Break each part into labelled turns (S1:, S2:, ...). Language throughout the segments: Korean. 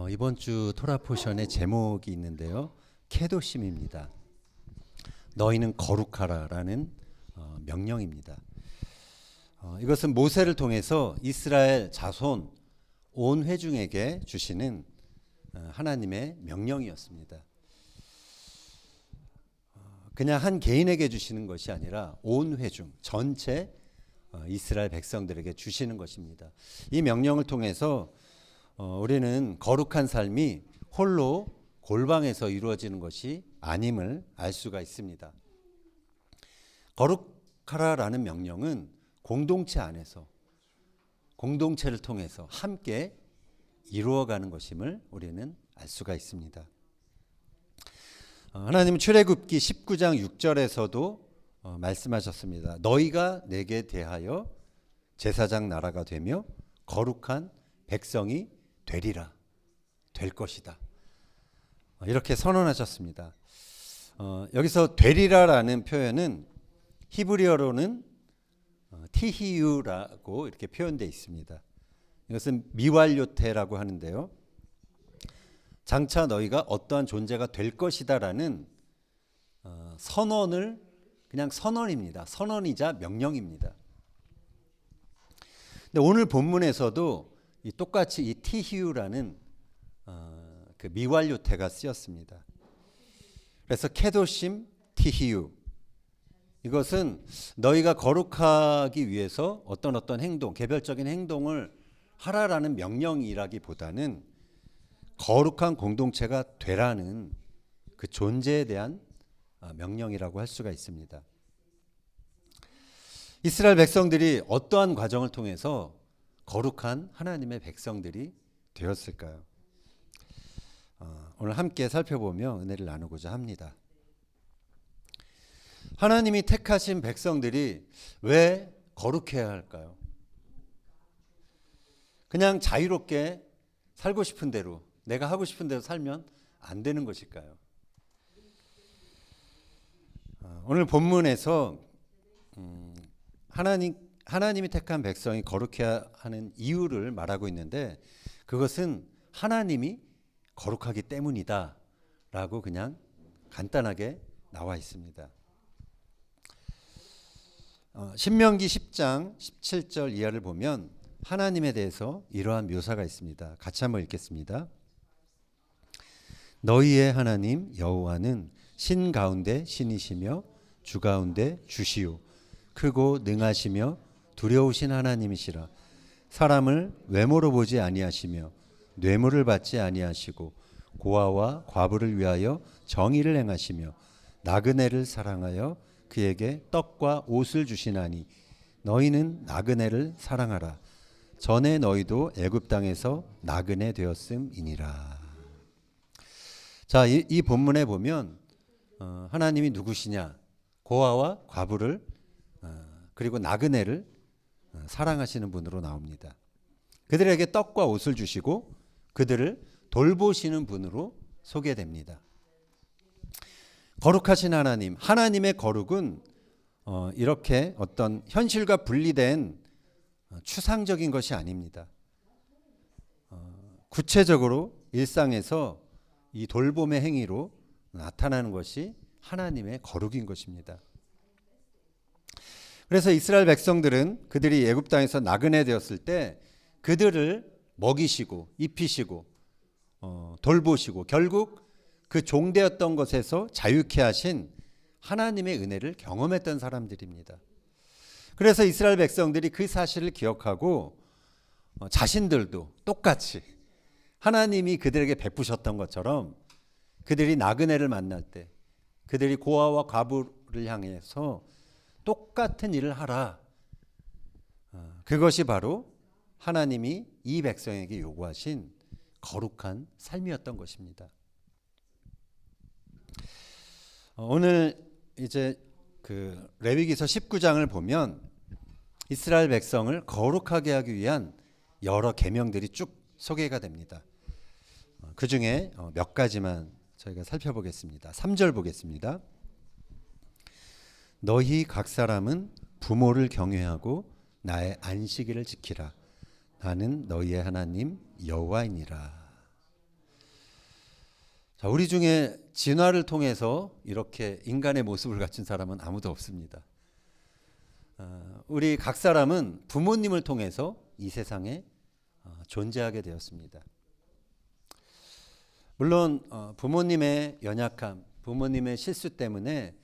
S1: 이번 주 토라 포션의 제목이 있는데요. 케도심입니다. 너희는 거룩하라라는 명령입니다. 이것은 모세를 통해서 이스라엘 자손 온 회중에게 주시는 하나님의 명령이었습니다. 그냥 한 개인에게 주시는 것이 아니라 온 회중 전체 이스라엘 백성들에게 주시는 것입니다. 이 명령을 통해서 우리는 거룩한 삶이 홀로 골방에서 이루어지는 것이 아님을 알 수가 있습니다. 거룩하라라는 명령은 공동체 안에서 공동체를 통해서 함께 이루어가는 것임을 우리는 알 수가 있습니다. 하나님은 출애굽기 19장 6절에서도 말씀하셨습니다. 너희가 내게 대하여 제사장 나라가 되며 거룩한 백성이 되리라, 될 것이다. 이렇게 선언하셨습니다. 여기서 되리라라는 표현은 히브리어로는 티히유라고 이렇게 표현되어 있습니다. 이것은 미완료태라고 하는데요. 장차 너희가 어떠한 존재가 될 것이다라는 선언을 그냥 선언입니다. 선언이자 명령입니다. 근데 오늘 본문에서도 똑같이 이 티히유라는 그 미완료태가 쓰였습니다. 그래서 케도심 티히유, 이것은 너희가 거룩하기 위해서 어떤 행동, 개별적인 행동을 하라라는 명령이라기보다는 거룩한 공동체가 되라는 그 존재에 대한 명령이라고 할 수가 있습니다. 이스라엘 백성들이 어떠한 과정을 통해서 거룩한 하나님의 백성들이 되었을까요? 오늘 함께 살펴보며 은혜를 나누고자 합니다. 하나님이 택하신 백성들이 왜 거룩해야 할까요? 그냥 자유롭게 살고 싶은 대로, 내가 하고 싶은 대로 살면 안 되는 것일까요? 오늘 본문에서 하나님이 택한 백성이 거룩해야 하는 이유를 말하고 있는데, 그것은 하나님이 거룩하기 때문이다 라고 그냥 간단하게 나와 있습니다. 신명기 10장 17절 이하를 보면 하나님에 대해서 이러한 묘사가 있습니다. 같이 한번 읽겠습니다. 너희의 하나님 여호와는 신 가운데 신이시며 주 가운데 주시요 크고 능하시며 두려우신 하나님이시라. 사람을 외모로 보지 아니하시며 뇌물을 받지 아니하시고 고아와 과부를 위하여 정의를 행하시며 나그네를 사랑하여 그에게 떡과 옷을 주시나니 너희는 나그네를 사랑하라. 전에 너희도 애굽 땅에서 나그네 되었음이니라. 자, 이 본문에 보면 하나님이 누구시냐? 고아와 과부를 그리고 나그네를 사랑하시는 분으로 나옵니다. 그들에게 떡과 옷을 주시고 그들을 돌보시는 분으로 소개됩니다. 거룩하신 하나님, 하나님의 거룩은 이렇게 어떤 현실과 분리된 추상적인 것이 아닙니다. 구체적으로 일상에서 이 돌봄의 행위로 나타나는 것이 하나님의 거룩인 것입니다. 그래서 이스라엘 백성들은 그들이 애굽 땅에서 나그네 되었을 때 그들을 먹이시고 입히시고 돌보시고 결국 그 종되었던 것에서 자유케 하신 하나님의 은혜를 경험했던 사람들입니다. 그래서 이스라엘 백성들이 그 사실을 기억하고 자신들도 똑같이 하나님이 그들에게 베푸셨던 것처럼 그들이 나그네를 만날 때 그들이 고아와 과부를 향해서 똑같은 일을 하라. 그것이 바로 하나님이 이 백성에게 요구하신 거룩한 삶이었던 것입니다. 오늘 이제 그 레위기서 19장을 보면 이스라엘 백성을 거룩하게 하기 위한 여러 계명들이 쭉 소개가 됩니다. 그 중에 몇 가지만 저희가 살펴보겠습니다. 3절 보겠습니다. 너희 각 사람은 부모를 경외하고 나의 안식일을 지키라. 나는 너희의 하나님 여호와이니라. 자, 우리 중에 진화를 통해서 이렇게 인간의 모습을 갖춘 사람은 아무도 없습니다. 우리 각 사람은 부모님을 통해서 이 세상에 존재하게 되었습니다. 물론 부모님의 연약함, 부모님의 실수 때문에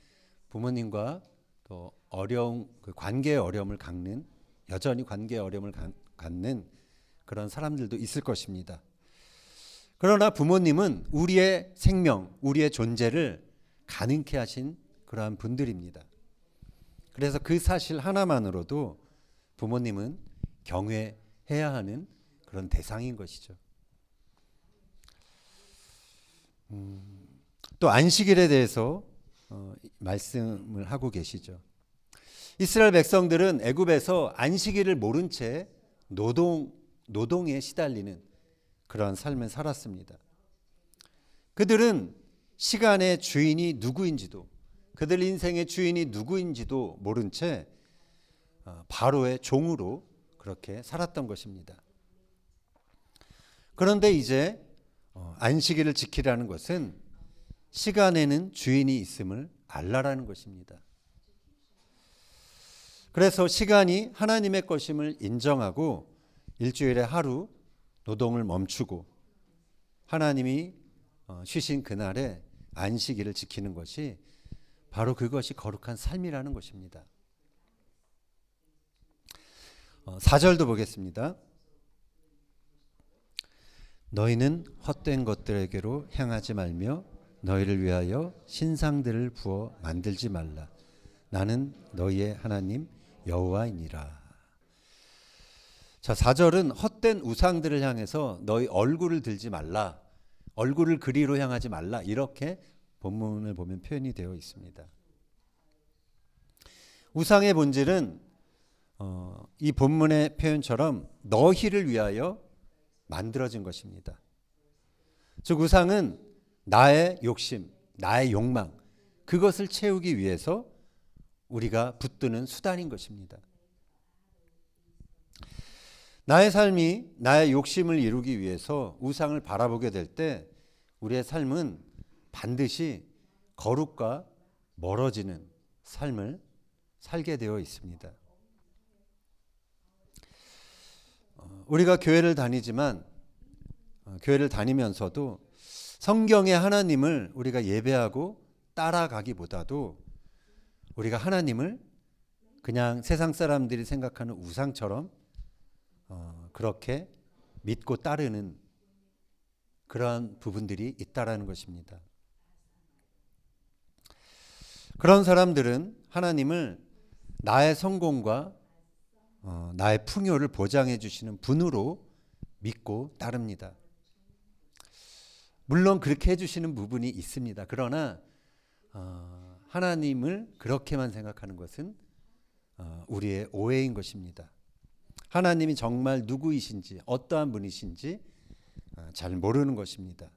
S1: 부모님과 또 어려운 그 관계의 어려움을 갖는, 여전히 관계의 어려움을 갖는 그런 사람들도 있을 것입니다. 그러나 부모님은 우리의 생명, 우리의 존재를 가능케 하신 그러한 분들입니다. 그래서 그 사실 하나만으로도 부모님은 경외해야 하는 그런 대상인 것이죠. 또 안식일에 대해서 말씀을 하고 계시죠. 이스라엘 백성들은 애굽에서 안식일을 모른 채 노동에 시달리는 그런 삶을 살았습니다. 그들은 시간의 주인이 누구인지도, 그들 인생의 주인이 누구인지도 모른 채 바로의 종으로 그렇게 살았던 것입니다. 그런데 이제 안식일을 지키라는 것은 시간에는 주인이 있음을 알라라는 것입니다. 그래서 시간이 하나님의 것임을 인정하고 일주일에 하루 노동을 멈추고 하나님이 쉬신 그날에 안식일을 지키는 것이 바로 그것이 거룩한 삶이라는 것입니다. 4절도 보겠습니다. 너희는 헛된 것들에게로 향하지 말며 너희를 위하여 신상들을 부어 만들지 말라. 나는 너희의 하나님 여호와이니라. 자, 4절은 헛된 우상들을 향해서 너희 얼굴을 들지 말라, 얼굴을 그리로 향하지 말라, 이렇게 본문을 보면 표현이 되어 있습니다. 우상의 본질은 이 본문의 표현처럼 너희를 위하여 만들어진 것입니다. 즉 우상은 나의 욕심, 나의 욕망, 그것을 채우기 위해서 우리가 붙드는 수단인 것입니다. 나의 삶이 나의 욕심을 이루기 위해서 우상을 바라보게 될 때 우리의 삶은 반드시 거룩과 멀어지는 삶을 살게 되어 있습니다. 우리가 교회를 다니지만 교회를 다니면서도 성경의 하나님을 우리가 예배하고 따라가기보다도 우리가 하나님을 그냥 세상 사람들이 생각하는 우상처럼 그렇게 믿고 따르는 그러한 부분들이 있다라는 것입니다. 그런 사람들은 하나님을 나의 성공과 나의 풍요를 보장해 주시는 분으로 믿고 따릅니다. 물론 그렇게 해주시는 부분이 있습니다. 그러나 하나님을 그렇게만 생각하는 것은 우리의 오해인 것입니다. 하나님이 정말 누구이신지, 어떠한 분이신지 잘 모르는 것입니다.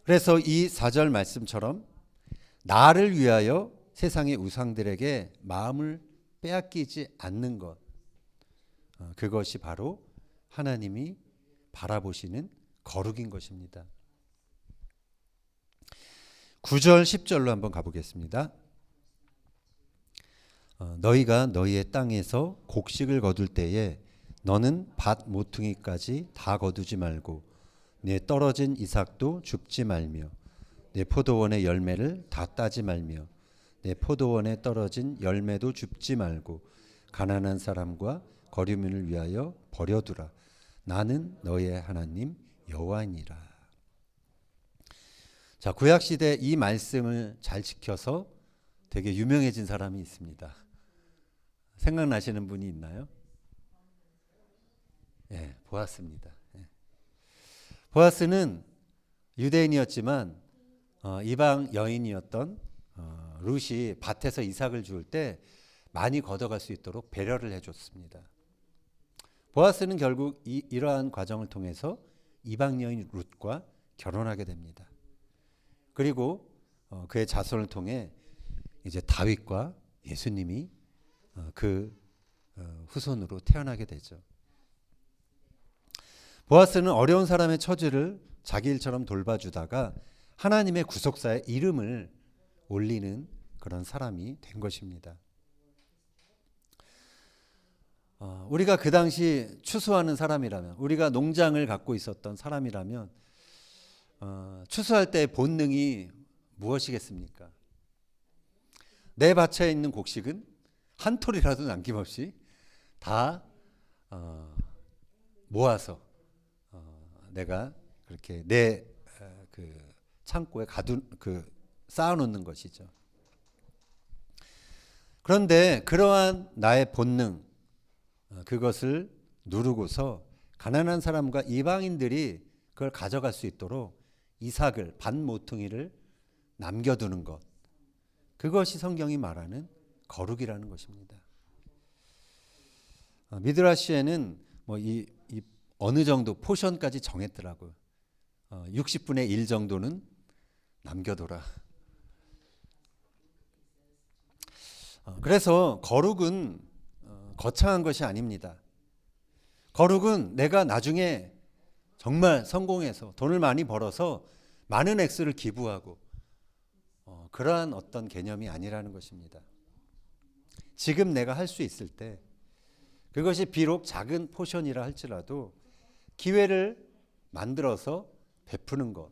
S1: 그래서 이 4절 말씀처럼 나를 위하여 세상의 우상들에게 마음을 빼앗기지 않는 것, 그것이 바로 하나님이 바라보시는 거룩인 것입니다. 9절 10절로 한번 가보겠습니다. 너희가 너희의 땅에서 곡식을 거둘 때에 너는 밭 모퉁이까지 다 거두지 말고 내 떨어진 이삭도 줍지 말며 내 포도원의 열매를 다 따지 말며 내 포도원에 떨어진 열매도 줍지 말고 가난한 사람과 거류민을 위하여 버려두라. 나는 너희의 하나님 여호와니라. 자, 구약 시대 이 말씀을 잘 지켜서 되게 유명해진 사람이 있습니다. 생각나시는 분이 있나요? 예, 보아스입니다. 예. 보아스는 유대인이었지만 이방 여인이었던 룻이 밭에서 이삭을 주울 때 많이 걷어갈 수 있도록 배려를 해줬습니다. 보아스는 결국 이러한 과정을 통해서 이방 여인 룻과 결혼하게 됩니다. 그리고 그의 자손을 통해 이제 다윗과 예수님이 그 후손으로 태어나게 되죠. 보아스는 어려운 사람의 처지를 자기 일처럼 돌봐주다가 하나님의 구속사에 이름을 올리는 그런 사람이 된 것입니다. 우리가 그 당시 추수하는 사람이라면, 우리가 농장을 갖고 있었던 사람이라면 추수할 때의 본능이 무엇이겠습니까? 내 밭에 있는 곡식은 한 톨이라도 남김없이 다 모아서 내가 그렇게 내 그 창고에 쌓아놓는 것이죠. 그런데 그러한 나의 본능, 그것을 누르고서 가난한 사람과 이방인들이 그걸 가져갈 수 있도록 이삭을, 반 모퉁이를 남겨두는 것, 그것이 성경이 말하는 거룩이라는 것입니다. 미드라시에는 이 어느 정도 포션까지 정했더라고요. 60분의 1 정도는 남겨둬라. 그래서 거룩은 거창한 것이 아닙니다. 거룩은 내가 나중에 정말 성공해서 돈을 많이 벌어서 많은 액수를 기부하고 그러한 어떤 개념이 아니라는 것입니다. 지금 내가 할 수 있을 때, 그것이 비록 작은 포션이라 할지라도 기회를 만들어서 베푸는 것,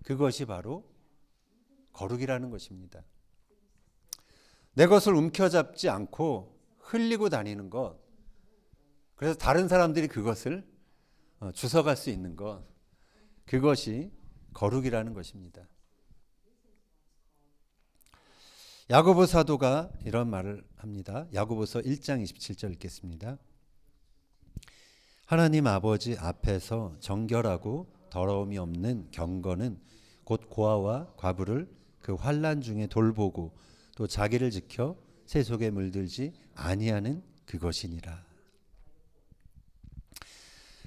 S1: 그것이 바로 거룩이라는 것입니다. 내 것을 움켜잡지 않고 흘리고 다니는 것, 그래서 다른 사람들이 그것을 주워갈 수 있는 것, 그것이 거룩이라는 것입니다. 야고보 사도가 이런 말을 합니다. 야고보서 1장 27절 읽겠습니다. 하나님 아버지 앞에서 정결하고 더러움이 없는 경건은 곧 고아와 과부를 그 환난 중에 돌보고 또 자기를 지켜 세속에 물들지 아니하는 그것이니라.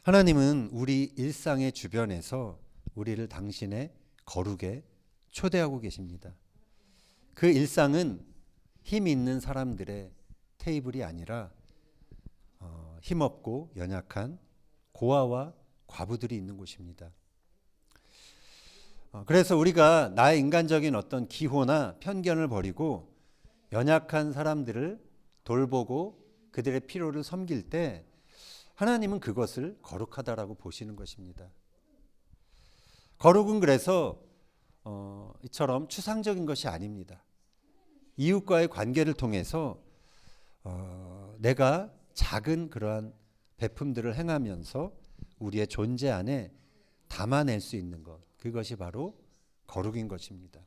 S1: 하나님은 우리 일상의 주변에서 우리를 당신의 거룩에 초대하고 계십니다. 그 일상은 힘 있는 사람들의 테이블이 아니라 힘없고 연약한 고아와 과부들이 있는 곳입니다. 그래서 우리가 나의 인간적인 어떤 기호나 편견을 버리고 연약한 사람들을 돌보고 그들의 필요를 섬길 때 하나님은 그것을 거룩하다라고 보시는 것입니다. 거룩은 그래서 이처럼 추상적인 것이 아닙니다. 이웃과의 관계를 통해서 내가 작은 그러한 베품들을 행하면서 우리의 존재 안에 담아낼 수 있는 것, 그것이 바로 거룩인 것입니다.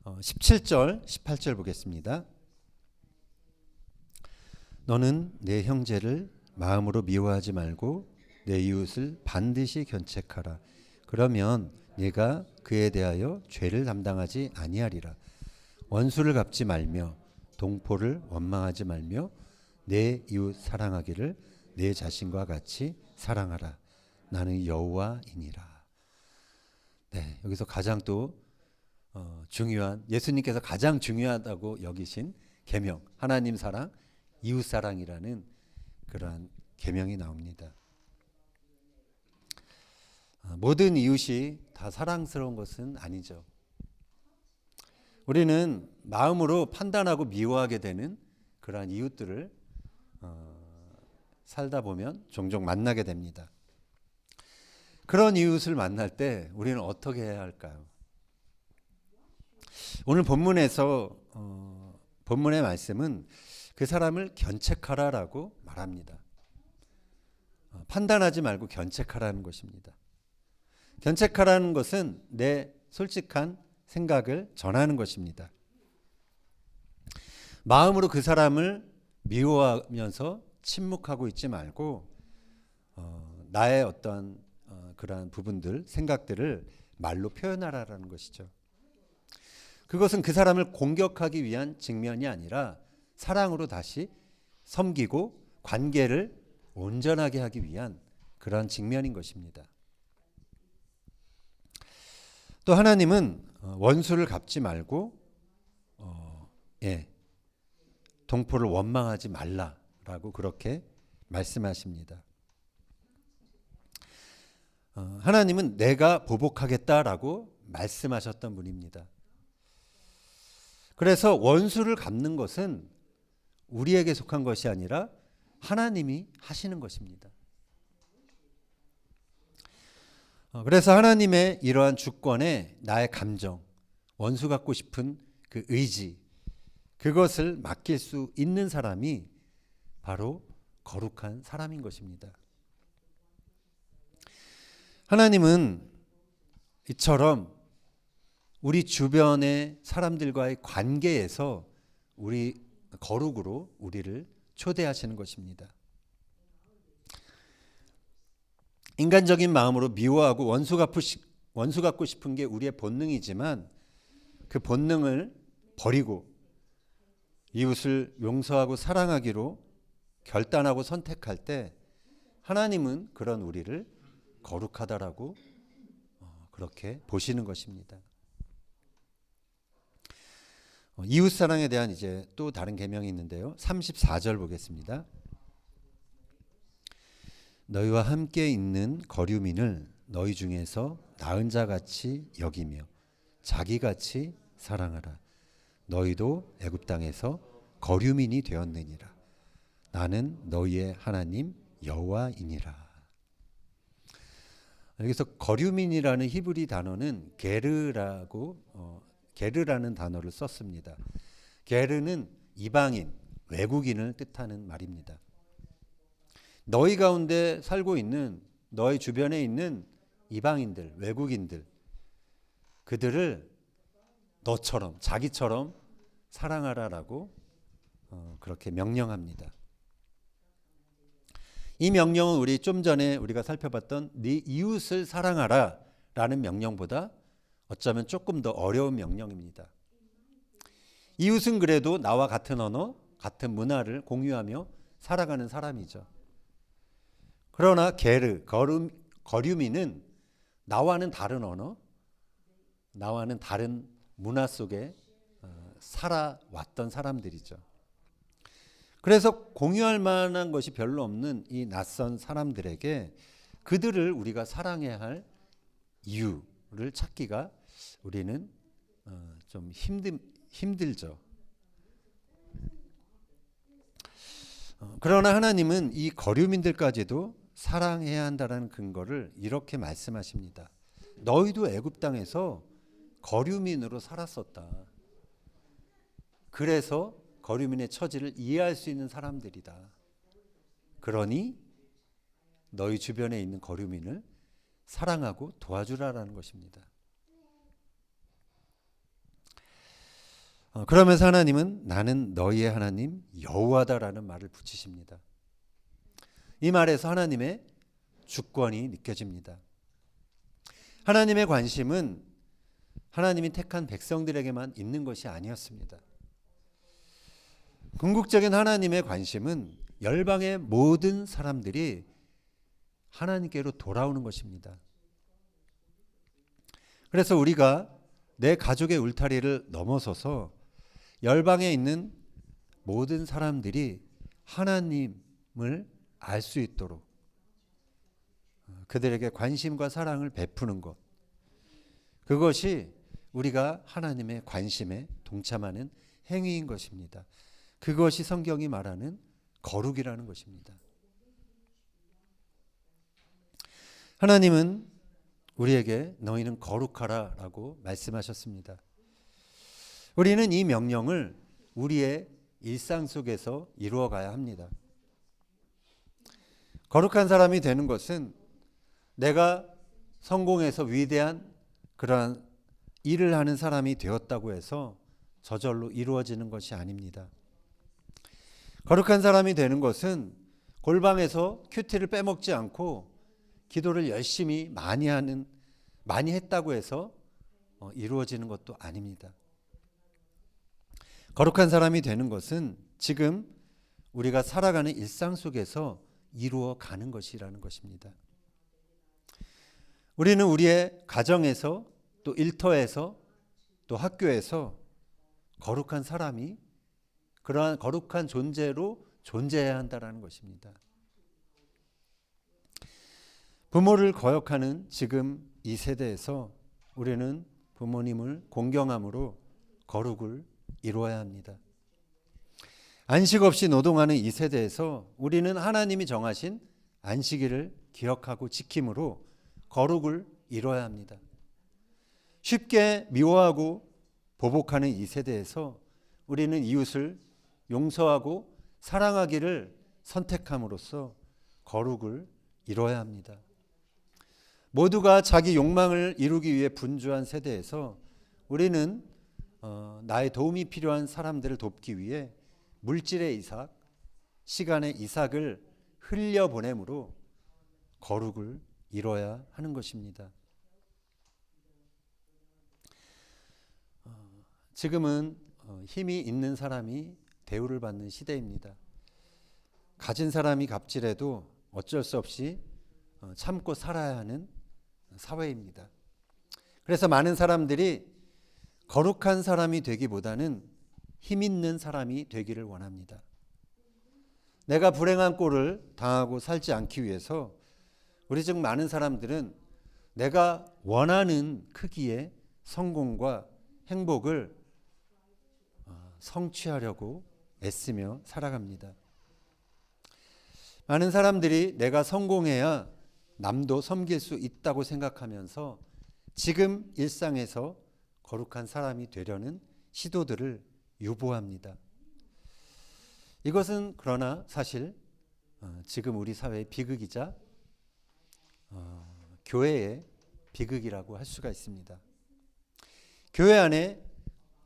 S1: 17절, 18절 보겠습니다. 너는 내 형제를 마음으로 미워하지 말고 내 이웃을 반드시 견책하라. 그러면 네가 그에 대하여 죄를 담당하지 아니하리라. 원수를 갚지 말며 동포를 원망하지 말며 내 이웃 사랑하기를 내 자신과 같이 사랑하라. 나는 여호와이니라. 네, 여기서 가장 또 중요한, 예수님께서 가장 중요하다고 여기신 계명, 하나님 사랑, 이웃 사랑이라는 그러한 계명이 나옵니다. 모든 이웃이 다 사랑스러운 것은 아니죠. 우리는 마음으로 판단하고 미워하게 되는 그러한 이웃들을 살다 보면 종종 만나게 됩니다. 그런 이웃을 만날 때 우리는 어떻게 해야 할까요? 오늘 본문에서 본문의 말씀은 그 사람을 견책하라라고 말합니다. 판단하지 말고 견책하라는 것입니다. 견책하라는 것은 내 솔직한 생각을 전하는 것입니다. 마음으로 그 사람을 미워하면서 침묵하고 있지 말고 나의 어떤 그러한 부분들, 생각들을 말로 표현하라는 것이죠. 그것은 그 사람을 공격하기 위한 측면이 아니라 사랑으로 다시 섬기고 관계를 온전하게 하기 위한 그러한 측면인 것입니다. 또 하나님은 원수를 갚지 말고 동포를 원망하지 말라라고 그렇게 말씀하십니다. 하나님은 내가 보복하겠다라고 말씀하셨던 분입니다. 그래서 원수를 갚는 것은 우리에게 속한 것이 아니라 하나님이 하시는 것입니다. 그래서 하나님의 이러한 주권에 나의 감정, 원수 갚고 싶은 그 의지, 그것을 맡길 수 있는 사람이 바로 거룩한 사람인 것입니다. 하나님은 이처럼 우리 주변의 사람들과의 관계에서 우리 거룩으로 우리를 초대하시는 것입니다. 인간적인 마음으로 미워하고 원수 갚고 싶은 게 우리의 본능이지만 그 본능을 버리고 이웃을 용서하고 사랑하기로 결단하고 선택할 때 하나님은 그런 우리를 거룩하다라고 그렇게 보시는 것입니다. 이웃 사랑에 대한 이제 또 다른 계명이 있는데요. 34절 보겠습니다. 너희와 함께 있는 거류민을 너희 중에서 나은 자같이 여기며 자기같이 사랑하라. 너희도 애굽 땅에서 거류민이 되었느니라. 나는 너희의 하나님 여호와이니라. 여기서 거류민이라는 히브리 단어는 게르라는 단어를 썼습니다. 게르는 이방인, 외국인을 뜻하는 말입니다. 너희 가운데 살고 있는 너희 주변에 있는 이방인들, 외국인들, 그들을 너처럼 자기처럼 사랑하라라고 그렇게 명령합니다. 이 명령은 우리 좀 전에 우리가 살펴봤던 네 이웃을 사랑하라라는 명령보다 어쩌면 조금 더 어려운 명령입니다. 이웃은 그래도 나와 같은 언어, 같은 문화를 공유하며 살아가는 사람이죠. 그러나 거류민은 나와는 다른 언어, 나와는 다른 문화 속에 살아왔던 사람들이죠. 그래서 공유할 만한 것이 별로 없는 이 낯선 사람들에게 그들을 우리가 사랑해야 할 이유를 찾기가 우리는 좀 힘들죠. 그러나 하나님은 이 거류민들까지도 사랑해야 한다는 근거를 이렇게 말씀하십니다. 너희도 애굽 땅에서 거류민으로 살았었다. 그래서 거류민의 처지를 이해할 수 있는 사람들이다. 그러니 너희 주변에 있는 거류민을 사랑하고 도와주라라는 것입니다. 그러면서 하나님은 나는 너희의 하나님 여호와다라는 말을 붙이십니다. 이 말에서 하나님의 주권이 느껴집니다. 하나님의 관심은 하나님이 택한 백성들에게만 있는 것이 아니었습니다. 궁극적인 하나님의 관심은 열방의 모든 사람들이 하나님께로 돌아오는 것입니다. 그래서 우리가 내 가족의 울타리를 넘어서서 열방에 있는 모든 사람들이 하나님을 알 수 있도록 그들에게 관심과 사랑을 베푸는 것, 그것이 우리가 하나님의 관심에 동참하는 행위인 것입니다. 그것이 성경이 말하는 거룩이라는 것입니다. 하나님은 우리에게 너희는 거룩하라 라고 말씀하셨습니다. 우리는 이 명령을 우리의 일상 속에서 이루어가야 합니다. 거룩한 사람이 되는 것은 내가 성공해서 위대한 그러한 일을 하는 사람이 되었다고 해서 저절로 이루어지는 것이 아닙니다. 거룩한 사람이 되는 것은 골방에서 큐티를 빼먹지 않고 기도를 열심히 많이 했다고 해서 이루어지는 것도 아닙니다. 거룩한 사람이 되는 것은 지금 우리가 살아가는 일상 속에서 이루어가는 것이라는 것입니다. 우리는 우리의 가정에서 또 일터에서 또 학교에서 거룩한 사람이 그러한 거룩한 존재로 존재해야 한다는 것입니다. 부모를 거역하는 지금 이 세대에서 우리는 부모님을 공경함으로 거룩을 이루어야 합니다. 안식 없이 노동하는 이 세대에서 우리는 하나님이 정하신 안식일을 기억하고 지킴으로 거룩을 이뤄야 합니다. 쉽게 미워하고 보복하는 이 세대에서 우리는 이웃을 용서하고 사랑하기를 선택함으로써 거룩을 이뤄야 합니다. 모두가 자기 욕망을 이루기 위해 분주한 세대에서 우리는 나의 도움이 필요한 사람들을 돕기 위해 물질의 이삭, 시간의 이삭을 흘려보내므로 거룩을 이뤄야 하는 것입니다. 지금은 힘이 있는 사람이 대우를 받는 시대입니다. 가진 사람이 갑질해도 어쩔 수 없이 참고 살아야 하는 사회입니다. 그래서 많은 사람들이 거룩한 사람이 되기보다는 힘 있는 사람이 되기를 원합니다. 내가 불행한 꼴을 당하고 살지 않기 위해서 우리 중 많은 사람들은 내가 원하는 크기의 성공과 행복을 성취하려고 애쓰며 살아갑니다. 많은 사람들이 내가 성공해야 남도 섬길 수 있다고 생각하면서 지금 일상에서 거룩한 사람이 되려는 시도들을 유보합니다. 이것은 그러나 사실 지금 우리 사회의 비극이자 교회의 비극이라고 할 수가 있습니다. 교회 안에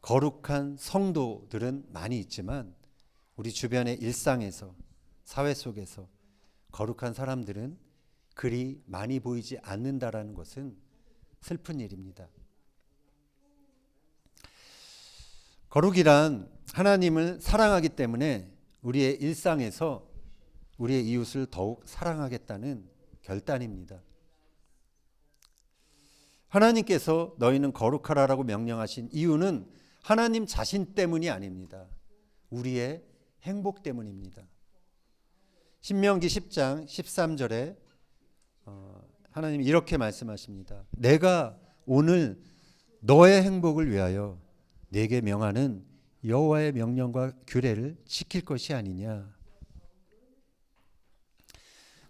S1: 거룩한 성도들은 많이 있지만 우리 주변의 일상에서 사회 속에서 거룩한 사람들은 그리 많이 보이지 않는다라는 것은 슬픈 일입니다. 거룩이란 하나님을 사랑하기 때문에 우리의 일상에서 우리의 이웃을 더욱 사랑하겠다는 결단입니다. 하나님께서 너희는 거룩하라라고 명령하신 이유는 하나님 자신 때문이 아닙니다. 우리의 행복 때문입니다. 신명기 10장 13절에 하나님이 이렇게 말씀하십니다. 내가 오늘 너의 행복을 위하여 내게 명하는 여호와의 명령과 규례를 지킬 것이 아니냐.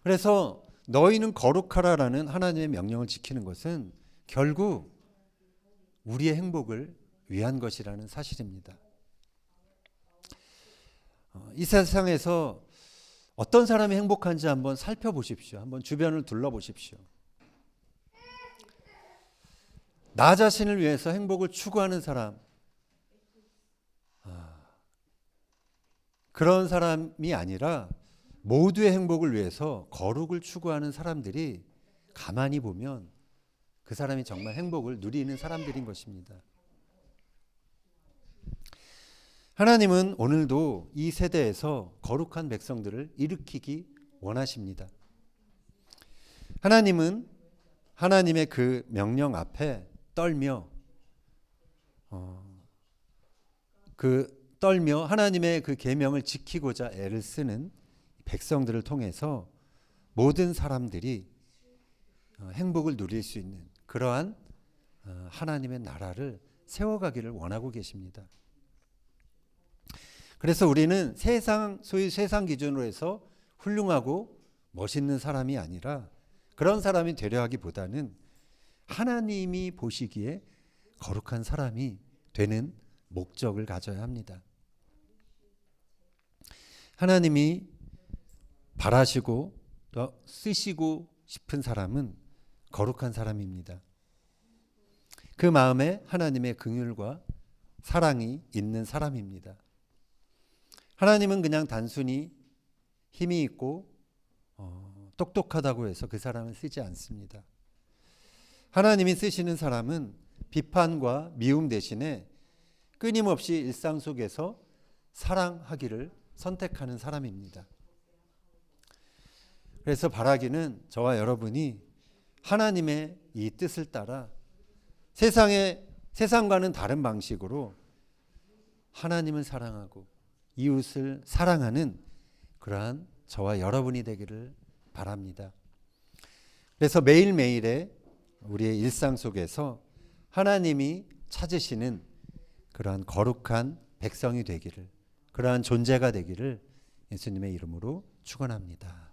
S1: 그래서 너희는 거룩하라라는 하나님의 명령을 지키는 것은 결국 우리의 행복을 위한 것이라는 사실입니다. 이 세상에서 어떤 사람이 행복한지 한번 살펴보십시오. 한번 주변을 둘러보십시오. 나 자신을 위해서 행복을 추구하는 사람, 그런 사람이 아니라 모두의 행복을 위해서 거룩을 추구하는 사람들이 가만히 보면 그 사람이 정말 행복을 누리는 사람들인 것입니다. 하나님은 오늘도 이 세대에서 거룩한 백성들을 일으키기 원하십니다. 하나님은 하나님의 그 명령 앞에 떨며 하나님의 그 계명을 지키고자 애를 쓰는 백성들을 통해서 모든 사람들이 행복을 누릴 수 있는 그러한 하나님의 나라를 세워가기를 원하고 계십니다. 그래서 우리는 소위 세상 기준으로 해서 훌륭하고 멋있는 사람이 아니라 그런 사람이 되려 하기보다는 하나님이 보시기에 거룩한 사람이 되는 목적을 가져야 합니다. 하나님이 바라시고 또 쓰시고 싶은 사람은 거룩한 사람입니다. 그 마음에 하나님의 긍휼과 사랑이 있는 사람입니다. 하나님은 그냥 단순히 힘이 있고 똑똑하다고 해서 그 사람을 쓰지 않습니다. 하나님이 쓰시는 사람은 비판과 미움 대신에 끊임없이 일상 속에서 사랑하기를 선택하는 사람입니다. 그래서 바라기는 저와 여러분이 하나님의 이 뜻을 따라 세상과는 다른 방식으로 하나님을 사랑하고 이웃을 사랑하는 그러한 저와 여러분이 되기를 바랍니다. 그래서 매일매일의 우리의 일상 속에서 하나님이 찾으시는 그러한 거룩한 백성이 되기를, 그러한 존재가 되기를 예수님의 이름으로 축원합니다.